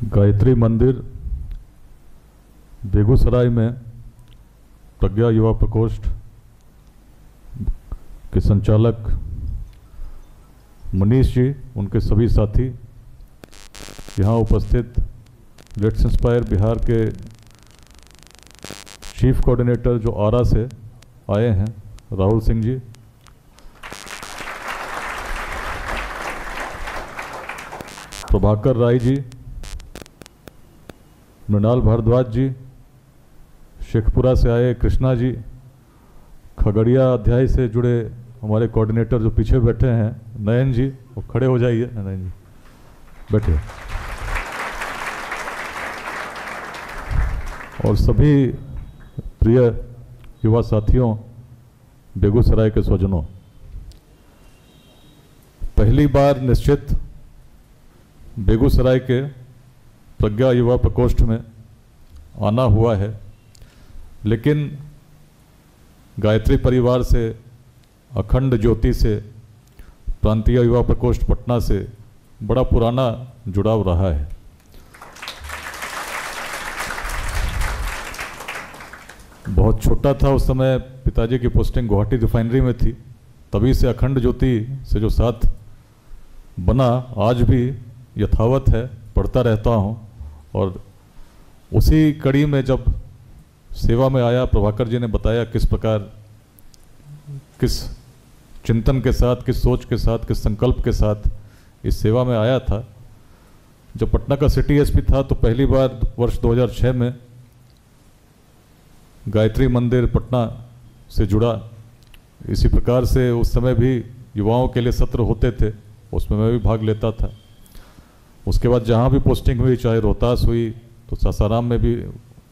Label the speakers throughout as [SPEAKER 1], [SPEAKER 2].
[SPEAKER 1] गायत्री मंदिर बेगूसराय में प्रज्ञा युवा प्रकोष्ठ के संचालक मनीष जी, उनके सभी साथी, यहाँ उपस्थित लेट्स इंस्पायर बिहार के चीफ कोऑर्डिनेटर जो आरा से आए हैं राहुल सिंह जी, प्रभाकर राय जी, मृणाल भारद्वाज जी, शेखपुरा से आए कृष्णा जी, खगड़िया अध्याय से जुड़े हमारे कोऑर्डिनेटर जो पीछे बैठे हैं नयन जी, वो खड़े हो जाइए नयन जी, बैठे, और सभी प्रिय युवा साथियों, बेगूसराय के स्वजनों, पहली बार निश्चित बेगूसराय के प्रज्ञा युवा प्रकोष्ठ में आना हुआ है, लेकिन गायत्री परिवार से, अखंड ज्योति से, प्रांतीय युवा प्रकोष्ठ पटना से बड़ा पुराना जुड़ाव रहा है। बहुत छोटा था उस समय, पिताजी की पोस्टिंग गुवाहाटी रिफाइनरी में थी, तभी से अखंड ज्योति से जो साथ बना आज भी यथावत है, पढ़ता रहता हूँ। और उसी कड़ी में जब सेवा में आया, प्रभाकर जी ने बताया किस प्रकार, किस चिंतन के साथ, किस सोच के साथ, किस संकल्प के साथ इस सेवा में आया था। जब पटना का सिटी एसपी था तो पहली बार वर्ष 2006 में गायत्री मंदिर पटना से जुड़ा। इसी प्रकार से उस समय भी युवाओं के लिए सत्र होते थे, उसमें मैं भी भाग लेता था। उसके बाद जहाँ भी पोस्टिंग हुई, चाहे रोहतास हुई तो सासाराम में भी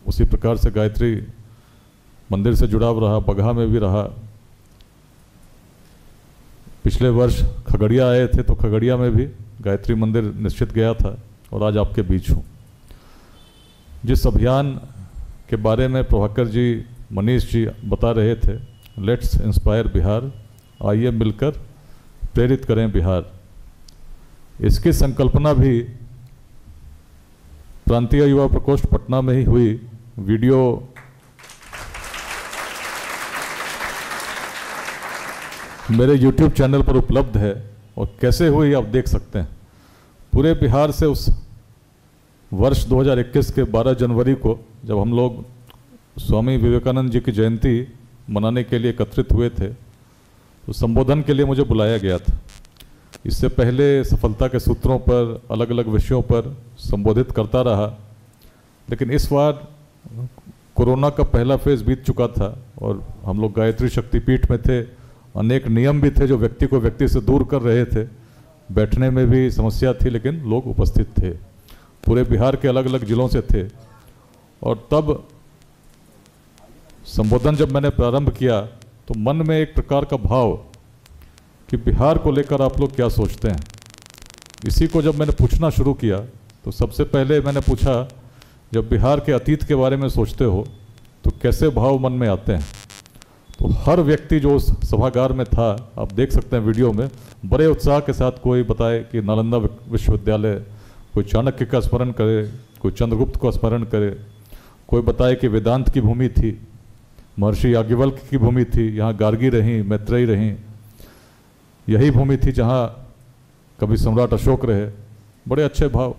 [SPEAKER 1] उसी प्रकार से गायत्री मंदिर से जुड़ाव रहा, बगहा में भी रहा। पिछले वर्ष खगड़िया आए थे तो खगड़िया में भी गायत्री मंदिर निश्चित गया था, और आज आपके बीच हूँ। जिस अभियान के बारे में प्रभाकर जी, मनीष जी बता रहे थे, लेट्स इंस्पायर बिहार, आइए मिलकर प्रेरित करें बिहार, इसकी संकल्पना भी प्रांतीय युवा प्रकोष्ठ पटना में ही हुई। वीडियो मेरे YouTube चैनल पर उपलब्ध है, और कैसे हुई आप देख सकते हैं। पूरे बिहार से उस वर्ष 2021 के 12 जनवरी को जब हम लोग स्वामी विवेकानंद जी की जयंती मनाने के लिए एकत्रित हुए थे, तो संबोधन के लिए मुझे बुलाया गया था। इससे पहले सफलता के सूत्रों पर, अलग अलग विषयों पर संबोधित करता रहा, लेकिन इस बार कोरोना का पहला फेज बीत चुका था और हम लोग गायत्री शक्तिपीठ में थे। अनेक नियम भी थे जो व्यक्ति को व्यक्ति से दूर कर रहे थे, बैठने में भी समस्या थी, लेकिन लोग उपस्थित थे, पूरे बिहार के अलग अलग जिलों से थे। और तब संबोधन जब मैंने प्रारंभ किया तो मन में एक प्रकार का भाव कि बिहार को लेकर आप लोग क्या सोचते हैं। इसी को जब मैंने पूछना शुरू किया तो सबसे पहले मैंने पूछा, जब बिहार के अतीत के बारे में सोचते हो तो कैसे भाव मन में आते हैं। तो हर व्यक्ति जो उस सभागार में था, आप देख सकते हैं वीडियो में, बड़े उत्साह के साथ कोई बताए कि नालंदा विश्वविद्यालय, कोई चाणक्य का स्मरण करे, कोई चंद्रगुप्त का स्मरण करे, कोई बताए कि वेदांत की भूमि थी, महर्षि याज्ञवल्क्य की भूमि थी, यहाँ गार्गी रहीं, मैत्रेयी रहीं, यही भूमि थी जहाँ कभी सम्राट अशोक रहे। बड़े अच्छे भाव,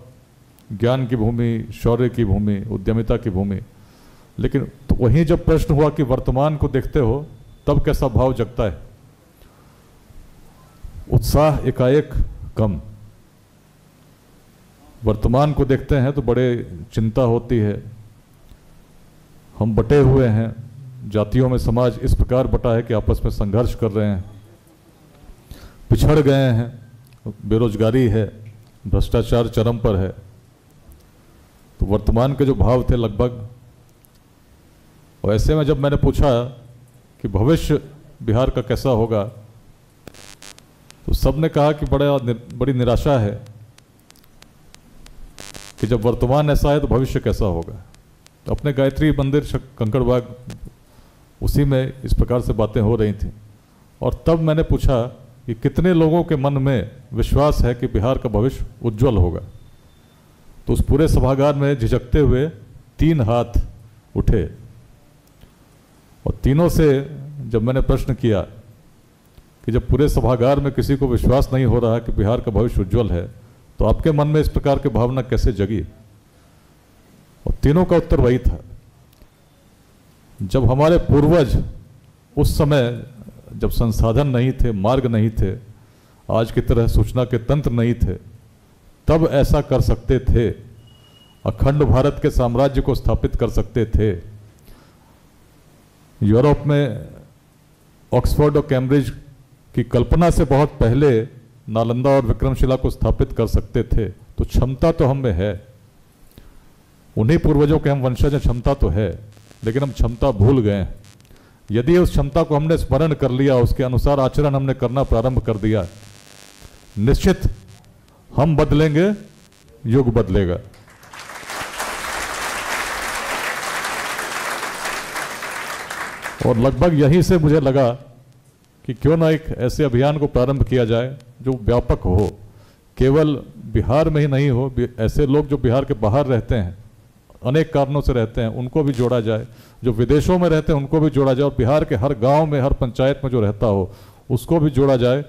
[SPEAKER 1] ज्ञान की भूमि, शौर्य की भूमि, उद्यमिता की भूमि। लेकिन तो वहीं जब प्रश्न हुआ कि वर्तमान को देखते हो तब कैसा भाव जगता है, उत्साह एकाएक कम। वर्तमान को देखते हैं तो बड़े चिंता होती है। हम बटे हुए हैं, जातियों में समाज इस प्रकार बटा है कि आपस में संघर्ष कर रहे हैं, पिछड़ गए हैं, बेरोजगारी है, भ्रष्टाचार चरम पर है। तो वर्तमान के जो भाव थे लगभग, और ऐसे में जब मैंने पूछा कि भविष्य बिहार का कैसा होगा, तो सबने कहा कि बड़ी निराशा है कि जब वर्तमान ऐसा है तो भविष्य कैसा होगा। तो अपने गायत्री मंदिर कंकड़बाग, उसी में इस प्रकार से बातें हो रही थी। और तब मैंने पूछा कि कितने लोगों के मन में विश्वास है कि बिहार का भविष्य उज्जवल होगा। तो उस पूरे सभागार में झिझकते हुए 3 हाथ उठे और तीनों से जब मैंने प्रश्न किया कि जब पूरे सभागार में किसी को विश्वास नहीं हो रहा कि बिहार का भविष्य उज्जवल है, तो आपके मन में इस प्रकार की भावना कैसे जगी? और तीनों का उत्तर वही था, जब हमारे पूर्वज उस समय जब संसाधन नहीं थे, मार्ग नहीं थे, आज की तरह सूचना के तंत्र नहीं थे, तब ऐसा कर सकते थे, अखंड भारत के साम्राज्य को स्थापित कर सकते थे। यूरोप में ऑक्सफोर्ड और कैम्ब्रिज की कल्पना से बहुत पहले नालंदा और विक्रमशिला को स्थापित कर सकते थे। तो क्षमता तो हम में है, उन्हीं पूर्वजों के हम वंशज हैं, क्षमता तो है, लेकिन हम क्षमता भूल गए। यदि उस क्षमता को हमने स्मरण कर लिया, उसके अनुसार आचरण हमने करना प्रारंभ कर दिया, निश्चित हम बदलेंगे, युग बदलेगा। और लगभग यहीं से मुझे लगा कि क्यों ना एक ऐसे अभियान को प्रारंभ किया जाए जो व्यापक हो, केवल बिहार में ही नहीं हो, ऐसे लोग जो बिहार के बाहर रहते हैं, अनेक कारणों से रहते हैं, उनको भी जोड़ा जाए, जो विदेशों में रहते हैं उनको भी जोड़ा जाए, और बिहार के हर गांव में, हर पंचायत में जो रहता हो उसको भी जोड़ा जाए।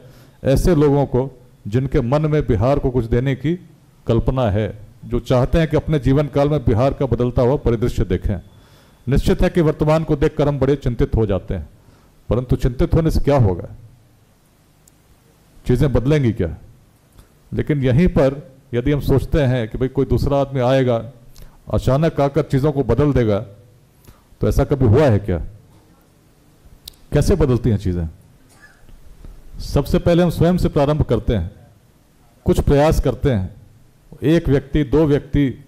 [SPEAKER 1] ऐसे लोगों को जिनके मन में बिहार को कुछ देने की कल्पना है, जो चाहते हैं कि अपने जीवन काल में बिहार का बदलता हुआ परिदृश्य देखें। निश्चित है कि वर्तमान को देखकर हम बड़े चिंतित हो जाते हैं, परंतु चिंतित होने से क्या होगा? चीजें बदलेंगी क्या? लेकिन यहीं पर यदि हम सोचते हैं कि भाई कोई दूसरा आदमी आएगा, अचानक आकर चीजों को बदल देगा, तो ऐसा कभी हुआ है क्या? कैसे बदलती हैं चीजें? सबसे पहले हम स्वयं से प्रारंभ करते हैं, कुछ प्रयास करते हैं, एक व्यक्ति, 2 व्यक्ति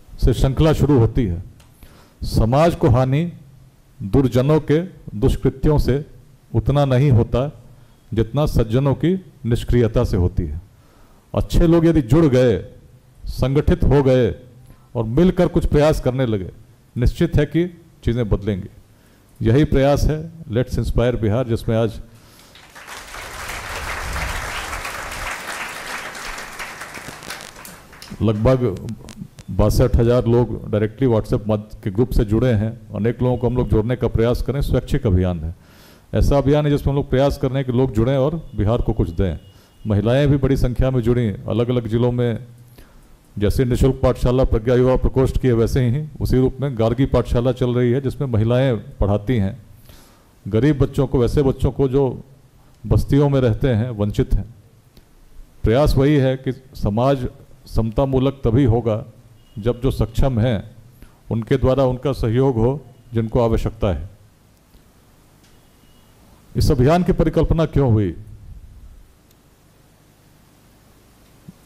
[SPEAKER 1] से श्रृंखला शुरू होती है। समाज को हानि दुर्जनों के दुष्कृत्यों से उतना नहीं होता जितना सज्जनों की निष्क्रियता से होती है। अच्छे लोग यदि जुड़ गए, संगठित हो गए और मिलकर कुछ प्रयास करने लगे, निश्चित है कि चीज़ें बदलेंगी। यही प्रयास है लेट्स इंस्पायर बिहार, जिसमें आज लगभग 62,000 लोग डायरेक्टली व्हाट्सएप के ग्रुप से जुड़े हैं। अनेक लोगों को हम लोग जोड़ने का प्रयास करें। स्वैच्छिक अभियान है, ऐसा अभियान है जिसमें हम लोग प्रयास कर रहे हैं कि लोग जुड़ें और बिहार को कुछ दें। महिलाएं भी बड़ी संख्या में जुड़ी, अलग अलग जिलों में, जैसे निःशुल्क पाठशाला प्रज्ञा युवा प्रकोष्ठ की है, वैसे ही उसी रूप में गार्गी पाठशाला चल रही है जिसमें महिलाएं पढ़ाती हैं गरीब बच्चों को, वैसे बच्चों को जो बस्तियों में रहते हैं, वंचित हैं। प्रयास वही है कि समाज समतामूलक तभी होगा जब जो सक्षम हैं उनके द्वारा उनका सहयोग हो जिनको आवश्यकता है। इस अभियान की परिकल्पना क्यों हुई?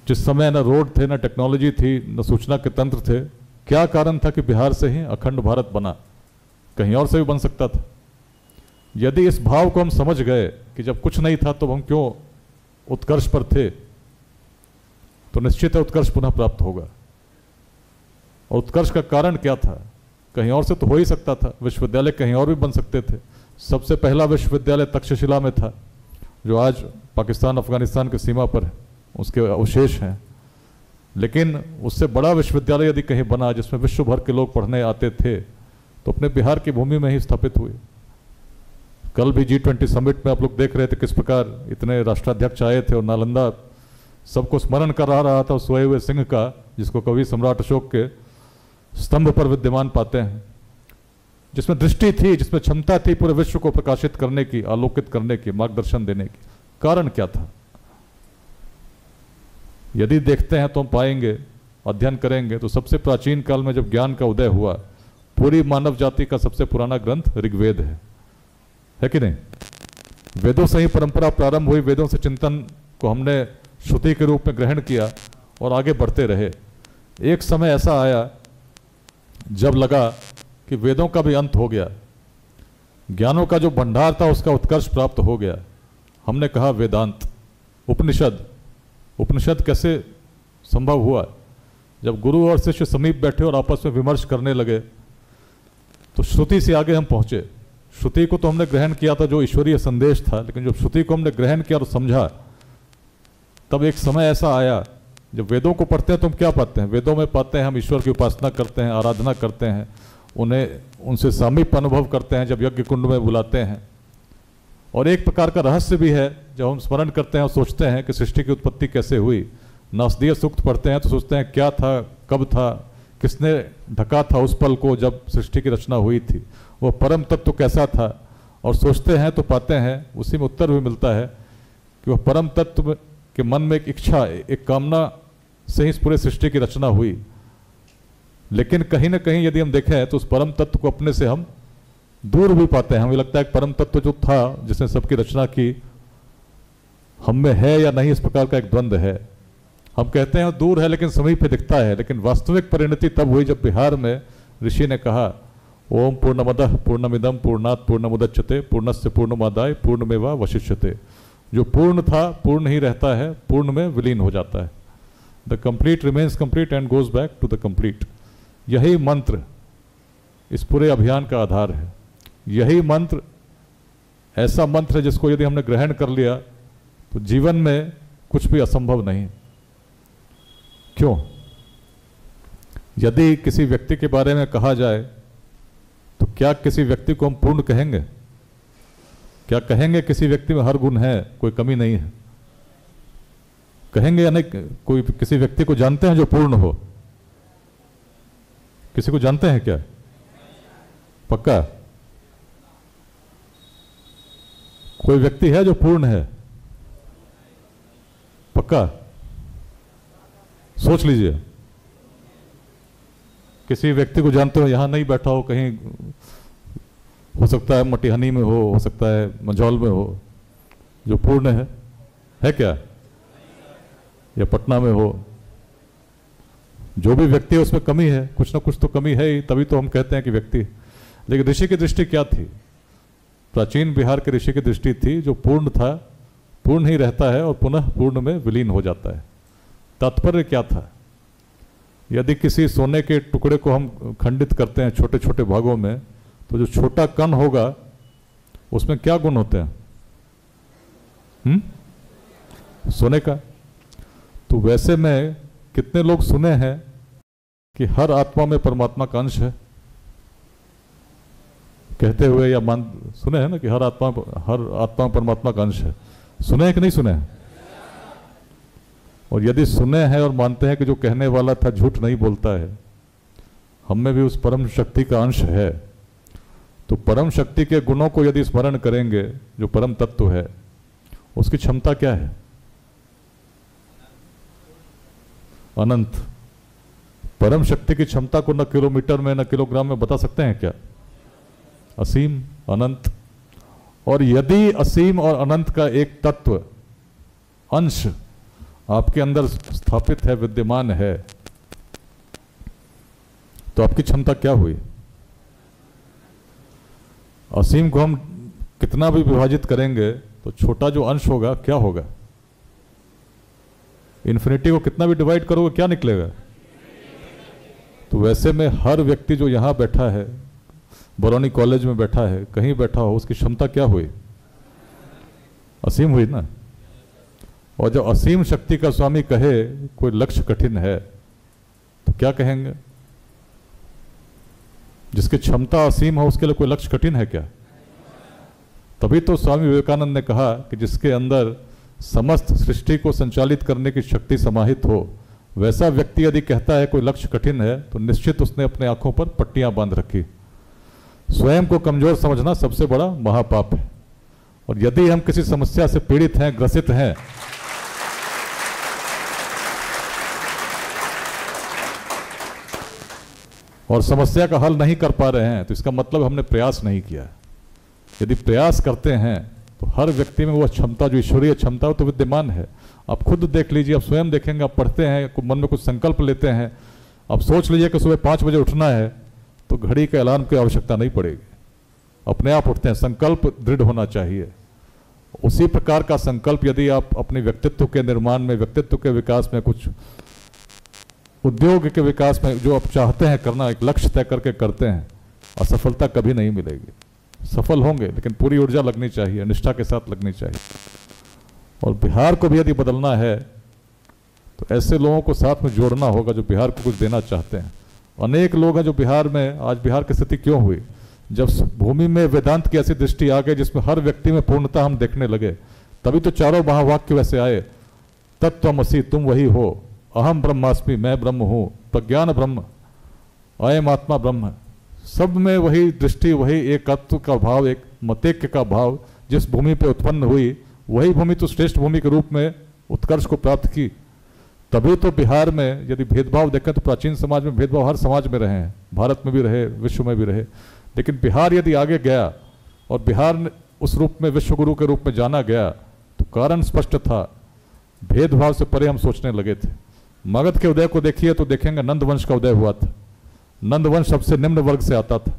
[SPEAKER 1] जिस समय न रोड थे, न टेक्नोलॉजी थी, न सूचना के तंत्र थे, क्या कारण था कि बिहार से ही अखंड भारत बना? कहीं और से भी बन सकता था। यदि इस भाव को हम समझ गए कि जब कुछ नहीं था तो हम क्यों उत्कर्ष पर थे, तो निश्चित है उत्कर्ष पुनः प्राप्त होगा। और उत्कर्ष का कारण क्या था? कहीं और से तो हो ही सकता था, विश्वविद्यालय कहीं और भी बन सकते थे। सबसे पहला विश्वविद्यालय तक्षशिला में था, जो आज पाकिस्तान अफगानिस्तान की सीमा पर है, उसके अवशेष हैं। लेकिन उससे बड़ा विश्वविद्यालय यदि कहीं बना जिसमें विश्व भर के लोग पढ़ने आते थे, तो अपने बिहार की भूमि में ही स्थापित हुए। कल भी G20 समिट में आप लोग देख रहे थे किस प्रकार इतने राष्ट्राध्यक्ष आए थे, और नालंदा सबको स्मरण करा रहा था सोए हुए सिंह का, जिसको कवि सम्राट अशोक के स्तंभ पर विद्यमान पाते हैं, जिसमें दृष्टि थी, जिसमें क्षमता थी पूरे विश्व को प्रकाशित करने की, आलोकित करने की, मार्गदर्शन देने की। कारण क्या था? यदि देखते हैं तो हम पाएंगे, अध्ययन करेंगे, तो सबसे प्राचीन काल में जब ज्ञान का उदय हुआ, पूरी मानव जाति का सबसे पुराना ग्रंथ ऋग्वेद है कि नहीं? वेदों से ही परंपरा प्रारंभ हुई, वेदों से चिंतन को हमने श्रुति के रूप में ग्रहण किया और आगे बढ़ते रहे। एक समय ऐसा आया जब लगा कि वेदों का भी अंत हो गया, ज्ञानों का जो भंडार था उसका उत्कर्ष प्राप्त हो गया। हमने कहा वेदांत, उपनिषद कैसे संभव हुआ? जब गुरु और शिष्य समीप बैठे और आपस में विमर्श करने लगे, तो श्रुति से आगे हम पहुंचे। श्रुति को तो हमने ग्रहण किया था जो ईश्वरीय संदेश था, लेकिन जब श्रुति को हमने ग्रहण किया और समझा, तब एक समय ऐसा आया जब वेदों को पढ़ते हैं तो हम क्या पाते हैं? वेदों में पाते हैं हम ईश्वर की उपासना करते हैं, आराधना करते हैं, उन्हें उनसे सामीप्य अनुभव करते हैं जब यज्ञ कुंड में बुलाते हैं। और एक प्रकार का रहस्य भी है, जब हम स्मरण करते हैं और सोचते हैं कि सृष्टि की उत्पत्ति कैसे हुई, नासदीय सूक्त पढ़ते हैं तो सोचते हैं क्या था, कब था, किसने ढका था उस पल को जब सृष्टि की रचना हुई थी, वो परम तत्व कैसा था। और सोचते हैं तो पाते हैं, उसी में उत्तर भी मिलता है कि वह परम तत्व के मन में एक इच्छा, एक कामना से ही इस पूरे सृष्टि की रचना हुई। लेकिन कहीं ना कहीं यदि हम देखें तो उस परम तत्व को अपने से हम दूर भी पाते हैं। हमें लगता है कि परम तत्व जो था जिसने सबकी रचना की, हम में है या नहीं, इस प्रकार का एक द्वंद्व है। हम कहते हैं दूर है लेकिन समीप दिखता है, लेकिन वास्तविक परिणति तब हुई जब बिहार में ऋषि ने कहा ओम पूर्णमदः पूर्णमिदं पूर्णात् पूर्णमुदच्यते पूर्णस्य पूर्णमादाय पूर्णमेवावशिष्यते। जो पूर्ण था पूर्ण ही रहता है, पूर्ण में विलीन हो जाता है। The complete remains complete and goes back to the complete. यही मंत्र इस पूरे अभियान का आधार है। यही मंत्र ऐसा मंत्र है जिसको यदि हमने ग्रहण कर लिया तो जीवन में कुछ भी असंभव नहीं। क्यों? यदि किसी व्यक्ति के बारे में कहा जाए तो क्या किसी व्यक्ति को हम पूर्ण कहेंगे? क्या कहेंगे किसी व्यक्ति में हर गुण है, कोई कमी नहीं है? कहेंगे या नहीं? कोई किसी व्यक्ति को जानते हैं जो पूर्ण हो? किसी को जानते हैं क्या? पक्का? कोई व्यक्ति है जो पूर्ण है? पक्का? सोच लीजिए। किसी व्यक्ति को जानते हो, यहां नहीं बैठा हो, कहीं हो सकता है मटिहानी में हो सकता है मंझौल में हो, जो पूर्ण है क्या? या पटना में हो? जो भी व्यक्ति है उसमें कमी है, कुछ ना कुछ तो कमी है ही, तभी तो हम कहते हैं कि व्यक्ति। लेकिन ऋषि की दृष्टि क्या थी? प्राचीन बिहार के ऋषि की दृष्टि थी जो पूर्ण था पूर्ण ही रहता है और पुनः पूर्ण में विलीन हो जाता है। तात्पर्य क्या था? यदि किसी सोने के टुकड़े को हम खंडित करते हैं छोटे छोटे भागों में, तो जो छोटा कण होगा उसमें क्या गुण होते हैं? सोने का। तो वैसे में कितने लोग सुने हैं कि हर आत्मा में परमात्मा का अंश है कहते हुए, या सुने हैं ना कि हर आत्मा में परमात्मा का अंश है? सुने हैं कि नहीं सुने हैं? और यदि सुने हैं और मानते हैं कि जो कहने वाला था झूठ नहीं बोलता है, हम में भी उस परम शक्ति का अंश है, तो परम शक्ति के गुणों को यदि स्मरण करेंगे, जो परम तत्व है उसकी क्षमता क्या है? अनंत। परम शक्ति की क्षमता को न किलोमीटर में न किलोग्राम में बता सकते हैं क्या? असीम, अनंत। और यदि असीम और अनंत का एक तत्व, अंश आपके अंदर स्थापित है, विद्यमान है, तो आपकी क्षमता क्या हुई? असीम को हम कितना भी विभाजित करेंगे तो छोटा जो अंश होगा क्या होगा? इन्फिनिटी को कितना भी डिवाइड करोगे क्या निकलेगा? तो वैसे में हर व्यक्ति जो यहां बैठा है, बरौनी कॉलेज में बैठा है, कहीं बैठा हो, उसकी क्षमता क्या हुई? असीम हुई ना। और जब असीम शक्ति का स्वामी कहे कोई लक्ष्य कठिन है, तो क्या कहेंगे? जिसकी क्षमता असीम हो उसके लिए कोई लक्ष्य कठिन है क्या? तभी तो स्वामी विवेकानंद ने कहा कि जिसके अंदर समस्त सृष्टि को संचालित करने की शक्ति समाहित हो, वैसा व्यक्ति यदि कहता है कोई लक्ष्य कठिन है, तो निश्चित उसने अपने आंखों पर पट्टियां बांध रखी। स्वयं को कमजोर समझना सबसे बड़ा महापाप है। और यदि हम किसी समस्या से पीड़ित हैं, ग्रसित हैं, और समस्या का हल नहीं कर पा रहे हैं, तो इसका मतलब हमने प्रयास नहीं किया। यदि प्रयास करते हैं तो हर व्यक्ति में वह क्षमता, जो ईश्वरीय क्षमता, वो तो विद्यमान है। आप खुद देख लीजिए, आप स्वयं देखेंगे, आप पढ़ते हैं, मन में कुछ संकल्प लेते हैं, आप सोच लीजिए कि सुबह 5 बजे उठना है, तो घड़ी के अलार्म की आवश्यकता नहीं पड़ेगी, अपने आप उठते हैं। संकल्प दृढ़ होना चाहिए। उसी प्रकार का संकल्प यदि आप अपने व्यक्तित्व के निर्माण में, व्यक्तित्व के विकास में, कुछ उद्योग के विकास में जो आप चाहते हैं करना, एक लक्ष्य तय करके करते हैं, असफलता कभी नहीं मिलेगी। सफल होंगे, लेकिन पूरी ऊर्जा लगनी चाहिए, निष्ठा के साथ लगनी चाहिए। और बिहार को भी यदि बदलना है तो ऐसे लोगों को साथ में जोड़ना होगा जो बिहार को कुछ देना चाहते हैं। अनेक लोग हैं जो बिहार में, आज बिहार की स्थिति क्यों हुई, जब भूमि में वेदांत की ऐसी दृष्टि आ गई जिसमें हर व्यक्ति में पूर्णता हम देखने लगे, तभी तो चारों महावाक्य वैसे आए। तत्त्वमसि तुम वही हो, अहम ब्रह्मास्मि मैं ब्रह्म हूँ, प्रज्ञान ब्रह्म, अयम आत्मा ब्रह्म। सब में वही दृष्टि, वही एकत्व का भाव, एक मतैक्य का भाव जिस भूमि पे उत्पन्न हुई, वही भूमि तो श्रेष्ठ भूमि के रूप में उत्कर्ष को प्राप्त की। तभी तो बिहार में यदि भेदभाव देखें तो प्राचीन समाज में भेदभाव हर समाज में रहे हैं, भारत में भी रहे, विश्व में भी रहे, लेकिन बिहार यदि आगे गया और बिहार उस रूप में विश्व गुरु के रूप में जाना गया तो कारण स्पष्ट था, भेदभाव से परे हम सोचने लगे थे। मगध के उदय को देखिए तो देखेंगे नंद वंश का उदय हुआ था। नंद वंश सबसे निम्न वर्ग से आता था।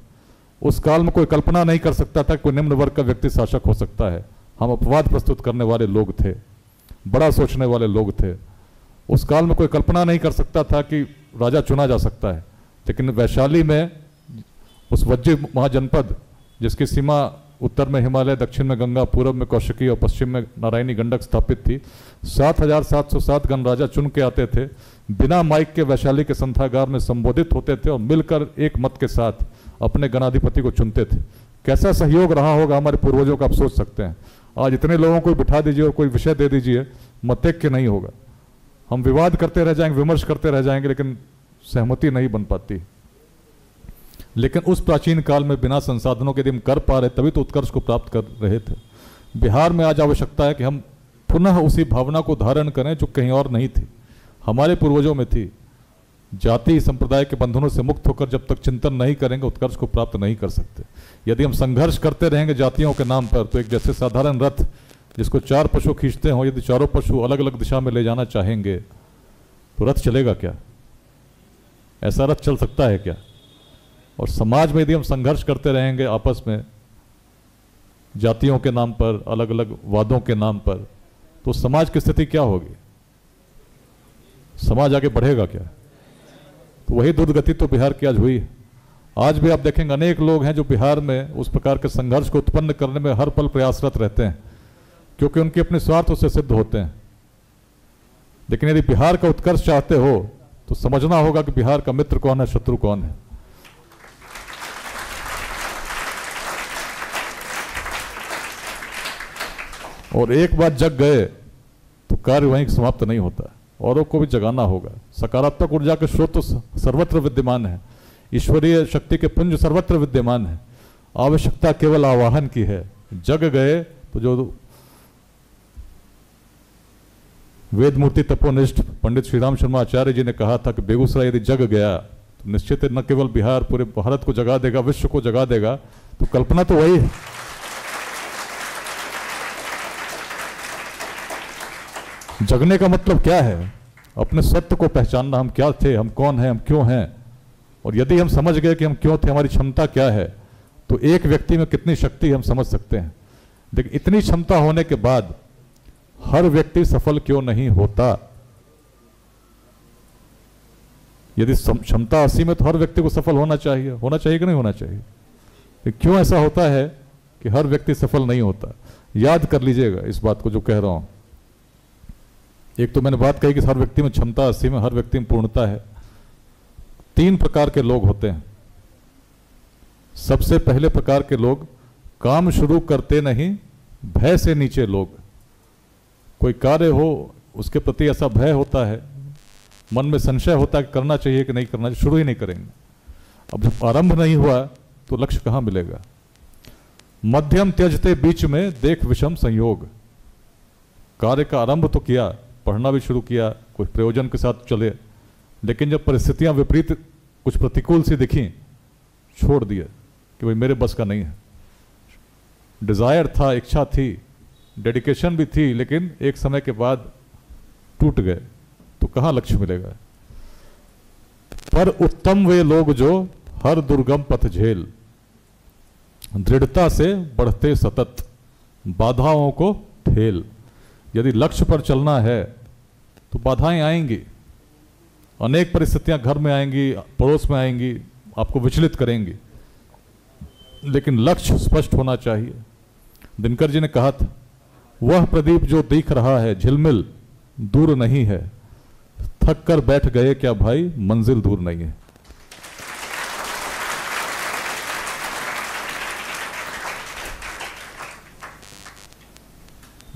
[SPEAKER 1] उस काल में कोई कल्पना नहीं कर सकता था कोई निम्न वर्ग का व्यक्ति शासक हो सकता है। हम अपवाद प्रस्तुत करने वाले लोग थे, बड़ा सोचने वाले लोग थे। उस काल में कोई कल्पना नहीं कर सकता था कि राजा चुना जा सकता है। लेकिन वैशाली में उस वज्र महाजनपद जिसकी सीमा उत्तर में हिमालय, दक्षिण में गंगा, पूर्व में कौशिकी और पश्चिम में नारायणी गंडक स्थापित थी, 7,707 गणराजा चुन के आते थे, बिना माइक के वैशाली के संथागार में संबोधित होते थे और मिलकर एक मत के साथ अपने गणाधिपति को चुनते थे। कैसा सहयोग रहा होगा हमारे पूर्वजों का, आप सोच सकते हैं। आज इतने लोगों को बिठा दीजिए और कोई विषय दे दीजिए, मतैक्य नहीं होगा। हम विवाद करते रह जाएंगे, विमर्श करते रह जाएंगे, लेकिन सहमति नहीं बन पाती। लेकिन उस प्राचीन काल में बिना संसाधनों के यदि हम कर पा रहे तभी तो उत्कर्ष को प्राप्त कर रहे थे। बिहार में आज आवश्यकता है कि हम पुनः उसी भावना को धारण करें जो कहीं और नहीं थी, हमारे पूर्वजों में थी। जाति संप्रदाय के बंधनों से मुक्त होकर जब तक चिंतन नहीं करेंगे उत्कर्ष को प्राप्त नहीं कर सकते। यदि हम संघर्ष करते रहेंगे जातियों के नाम पर, तो एक जैसे साधारण रथ जिसको 4 पशु खींचते हों, यदि चारों पशु अलग अलग दिशा में ले जाना चाहेंगे तो रथ चलेगा क्या? ऐसा रथ चल सकता है क्या? और समाज में यदि हम संघर्ष करते रहेंगे आपस में जातियों के नाम पर, अलग अलग वादों के नाम पर, तो समाज की स्थिति क्या होगी? समाज आगे बढ़ेगा क्या? तो वही दुर्गति तो बिहार की आज हुई है। आज भी आप देखेंगे अनेक लोग हैं जो बिहार में उस प्रकार के संघर्ष को उत्पन्न करने में हर पल प्रयासरत रहते हैं, क्योंकि उनके अपने स्वार्थ उससे सिद्ध होते हैं। लेकिन यदि बिहार का उत्कर्ष चाहते हो तो समझना होगा कि बिहार का मित्र कौन है, शत्रु कौन है। और एक बार जग गए तो कार्य वहीं समाप्त नहीं होता, औरों को भी जगाना होगा। सकारात्मक ऊर्जा के स्रोत तो सर्वत्र विद्यमान है, ईश्वरीय शक्ति के पुंज सर्वत्र विद्यमान है। आवश्यकता केवल आवाहन की है। जग गए तो जो वेद मूर्ति तपोनिष्ठ पंडित श्रीराम शर्मा आचार्य जी ने कहा था कि बेगूसराय यदि जग गया तो निश्चित न केवल बिहार, पूरे भारत को जगा देगा, विश्व को जगा देगा। तो कल्पना तो वही है। जगने का मतलब क्या है? अपने सत्य को पहचानना, हम क्या थे, हम कौन हैं, हम क्यों हैं। और यदि हम समझ गए कि हम क्यों थे, हमारी क्षमता क्या है, तो एक व्यक्ति में कितनी शक्ति हम समझ सकते हैं। लेकिन इतनी क्षमता होने के बाद हर व्यक्ति सफल क्यों नहीं होता? यदि क्षमता असीम है तो हर व्यक्ति को सफल होना चाहिए कि नहीं होना चाहिए? तो क्यों ऐसा होता है कि हर व्यक्ति सफल नहीं होता? याद कर लीजिएगा इस बात को जो कह रहा हूं। एक तो मैंने बात कही कि हर व्यक्ति में क्षमता असीम है, हर व्यक्ति में पूर्णता है। 3 प्रकार के लोग होते हैं। सबसे पहले प्रकार के लोग काम शुरू करते नहीं, भय से नीचे लोग। कोई कार्य हो उसके प्रति ऐसा भय होता है, मन में संशय होता है कि करना चाहिए कि नहीं करना चाहिए, शुरू ही नहीं करेंगे। अब जब आरंभ नहीं हुआ तो लक्ष्य कहां मिलेगा? मध्यम त्यजते बीच में देख विषम संयोग। कार्य का आरंभ तो किया, पढ़ना भी शुरू किया, कुछ प्रयोजन के साथ चले, लेकिन जब परिस्थितियां विपरीत, कुछ प्रतिकूल सी दिखी, छोड़ दिया कि भाई मेरे बस का नहीं है। डिजायर था, इच्छा थी, डेडिकेशन भी थी, लेकिन एक समय के बाद टूट गए, तो कहां लक्ष्य मिलेगा? पर उत्तम वे लोग जो हर दुर्गम पथ झेल, दृढ़ता से बढ़ते सतत, बाधाओं को ठेल। यदि लक्ष्य पर चलना है तो बाधाएं आएंगी, अनेक परिस्थितियां घर में आएंगी, पड़ोस में आएंगी, आपको विचलित करेंगी, लेकिन लक्ष्य स्पष्ट होना चाहिए। दिनकर जी ने कहा था, वह प्रदीप जो दिख रहा है झिलमिल दूर नहीं है, थक कर बैठ गए क्या भाई, मंजिल दूर नहीं है।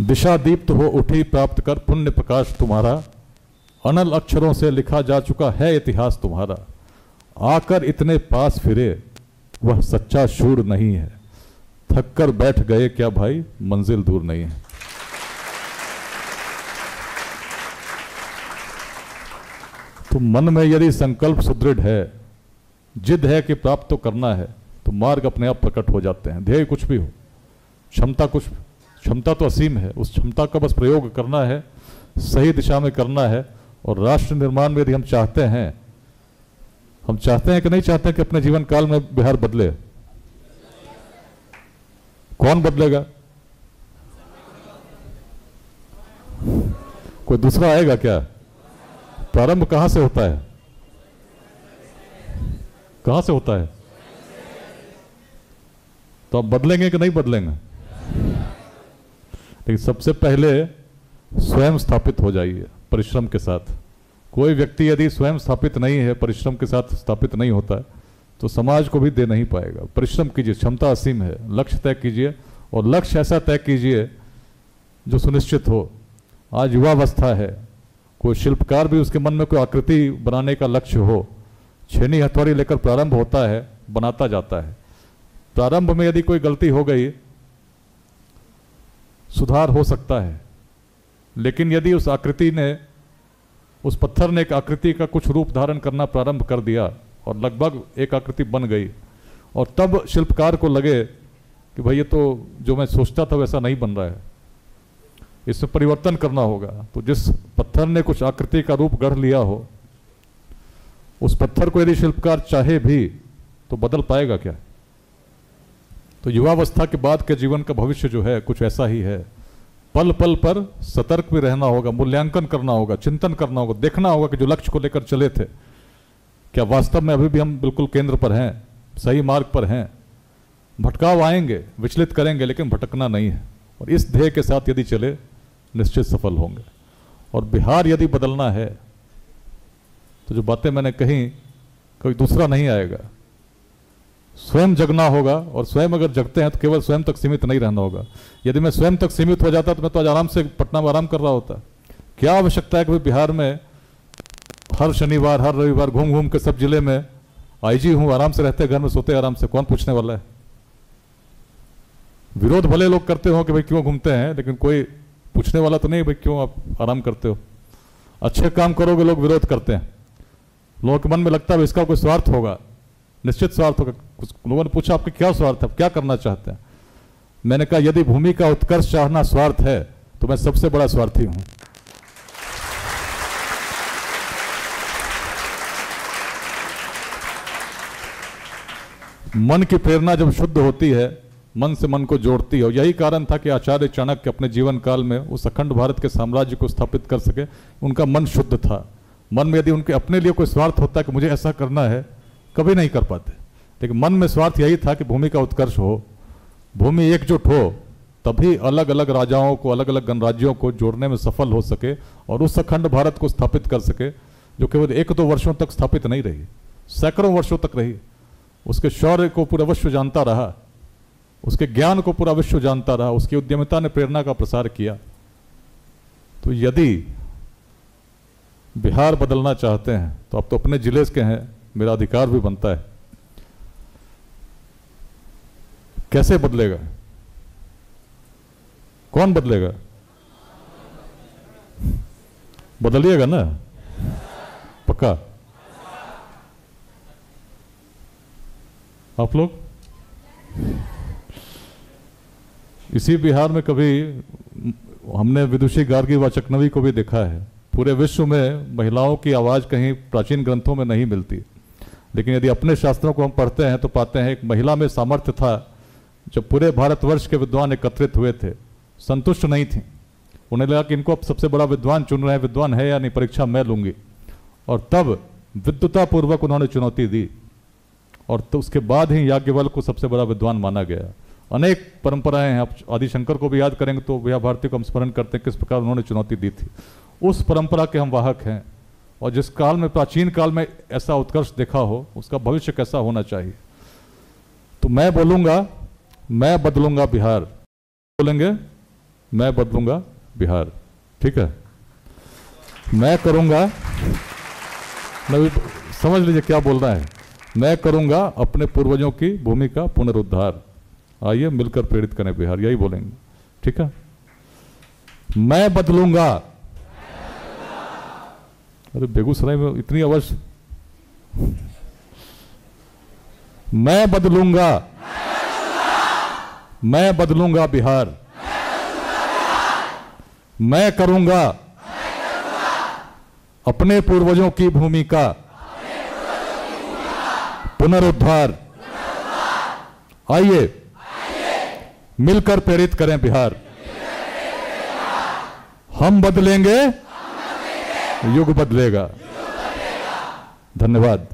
[SPEAKER 1] दिशा दीप्त हो उठी प्राप्त कर पुण्य प्रकाश तुम्हारा, अनल अक्षरों से लिखा जा चुका है इतिहास तुम्हारा। आकर इतने पास फिरे वह सच्चा शूर नहीं है, थक कर बैठ गए क्या भाई, मंजिल दूर नहीं है। तो मन में यदि संकल्प सुदृढ़ है, जिद है कि प्राप्त तो करना है, तो मार्ग अपने आप प्रकट हो जाते हैं। ध्येय कुछ भी हो, क्षमता तो असीम है, उस क्षमता का बस प्रयोग करना है, सही दिशा में करना है। और राष्ट्र निर्माण में यदि हम चाहते हैं कि नहीं चाहते हैं कि अपने जीवन काल में बिहार बदले, कौन बदलेगा? कोई दूसरा आएगा क्या? प्रारंभ कहां से होता है? कहां से होता है? तो आप बदलेंगे कि नहीं बदलेंगे? लेकिन सबसे पहले स्वयं स्थापित हो जाइए परिश्रम के साथ। कोई व्यक्ति यदि स्वयं स्थापित नहीं है, परिश्रम के साथ स्थापित नहीं होता है, तो समाज को भी दे नहीं पाएगा। परिश्रम कीजिए, क्षमता असीम है, लक्ष्य तय कीजिए और लक्ष्य ऐसा तय कीजिए जो सुनिश्चित हो। आज युवावस्था है, कोई शिल्पकार भी उसके मन में कोई आकृति बनाने का लक्ष्य हो, छेनी हथौड़ी लेकर प्रारंभ होता है, बनाता जाता है। प्रारंभ में यदि कोई गलती हो गई, सुधार हो सकता है, लेकिन यदि उस पत्थर ने एक आकृति का कुछ रूप धारण करना प्रारंभ कर दिया और लगभग एक आकृति बन गई, और तब शिल्पकार को लगे कि भाई ये तो जो मैं सोचता था वैसा नहीं बन रहा है, इसमें परिवर्तन करना होगा, तो जिस पत्थर ने कुछ आकृति का रूप गढ़ लिया हो, उस पत्थर को यदि शिल्पकार चाहे भी तो बदल पाएगा क्या? तो युवावस्था के बाद के जीवन का भविष्य जो है कुछ ऐसा ही है। पल पल पर सतर्क भी रहना होगा, मूल्यांकन करना होगा, चिंतन करना होगा, देखना होगा कि जो लक्ष्य को लेकर चले थे क्या वास्तव में अभी भी हम बिल्कुल केंद्र पर हैं, सही मार्ग पर हैं। भटकाव आएंगे, विचलित करेंगे, लेकिन भटकना नहीं है। और इस ध्येय के साथ यदि चले निश्चित सफल होंगे। और बिहार यदि बदलना है तो जो बातें मैंने कही कोई दूसरा नहीं आएगा, स्वयं जगना होगा। और स्वयं अगर जगते हैं तो केवल स्वयं तक सीमित नहीं रहना होगा। यदि मैं स्वयं तक सीमित हो जाता तो मैं तो आज आराम से पटना में आराम कर रहा होता। क्या आवश्यकता है कि बिहार में हर शनिवार हर रविवार घूम घूम के सब जिले में आईजी हूं, आराम से रहते, घर में सोते आराम से, कौन पूछने वाला है? विरोध भले लोग करते हो कि भाई क्यों घूमते हैं, लेकिन कोई पूछने वाला तो नहीं भाई क्यों आप आराम करते हो। अच्छे काम करोगे लोग विरोध करते हैं, लोगों के मन में लगता है इसका कोई स्वार्थ होगा, निश्चित स्वार्थ होगा। कुछ लोगों ने पूछा आपके क्या स्वार्थ है, आप क्या करना चाहते हैं? मैंने कहा यदि भूमि का उत्कर्ष चाहना स्वार्थ है तो मैं सबसे बड़ा स्वार्थी हूं। मन की प्रेरणा जब शुद्ध होती है, मन से मन को जोड़ती है। यही कारण था कि आचार्य चाणक्य अपने जीवन काल में उस अखंड भारत के साम्राज्य को स्थापित कर सके। उनका मन शुद्ध था। मन में यदि उनके अपने लिए कोई स्वार्थ होता है कि मुझे ऐसा करना है, कभी नहीं कर पाते। लेकिन मन में स्वार्थ यही था कि भूमि का उत्कर्ष हो, भूमि एकजुट हो, तभी अलग अलग राजाओं को, अलग अलग गणराज्यों को जोड़ने में सफल हो सके और उस अखंड भारत को स्थापित कर सके, जो केवल 1-2 वर्षों तक स्थापित नहीं रही, सैकड़ों वर्षों तक रही। उसके शौर्य को पूरा विश्व जानता रहा, उसके ज्ञान को पूरा विश्व जानता रहा, उसकी उद्यमिता ने प्रेरणा का प्रसार किया। तो यदि बिहार बदलना चाहते हैं तो आप तो अपने जिले के हैं, मेरा अधिकार भी बनता है। कैसे बदलेगा? कौन बदलेगा? बदलिएगा ना, पक्का? आप लोग इसी बिहार में कभी हमने विदुषी गार्गी व चकनवी को भी देखा है। पूरे विश्व में महिलाओं की आवाज़ कहीं प्राचीन ग्रंथों में नहीं मिलती, लेकिन यदि अपने शास्त्रों को हम पढ़ते हैं तो पाते हैं एक महिला में सामर्थ्य था। जब पूरे भारतवर्ष के विद्वान एकत्रित हुए थे, संतुष्ट नहीं थी, उन्हें लगा कि इनको अब सबसे बड़ा विद्वान चुन रहे हैं, विद्वान है या नहीं, परीक्षा मैं लूंगी। और तब विद्वतापूर्वक उन्होंने चुनौती दी, और तो उसके बाद ही याज्ञवल्क्य को सबसे बड़ा विद्वान माना गया। अनेक परंपराएं हैं, आप आदिशंकर को भी याद करेंगे तो विद्या भारती को हम स्मरण करते हैं किस प्रकार उन्होंने चुनौती दी थी। उस परंपरा के हम वाहक हैं और जिस काल में, प्राचीन काल में ऐसा उत्कर्ष देखा हो, उसका भविष्य कैसा होना चाहिए। तो मैं बोलूंगा, मैं बदलूंगा बिहार। बोलेंगे, मैं बदलूंगा बिहार। ठीक है, मैं करूंगा, समझ लीजिए क्या बोलना है। मैं करूंगा अपने पूर्वजों की भूमि का पुनरुद्धार। आइए मिलकर प्रेरित करें बिहार, यही बोलेंगे। ठीक है, मैं बदलूंगा। अरे बेगूसराय में इतनी आवाज। मैं बदलूंगा, मैं बदलूंगा बिहार। मैं करूंगा अपने पूर्वजों की भूमि का पुनरुद्धार। आइए मिलकर प्रेरित करें बिहार। हम बदलेंगे, युग बदलेगा। धन्यवाद।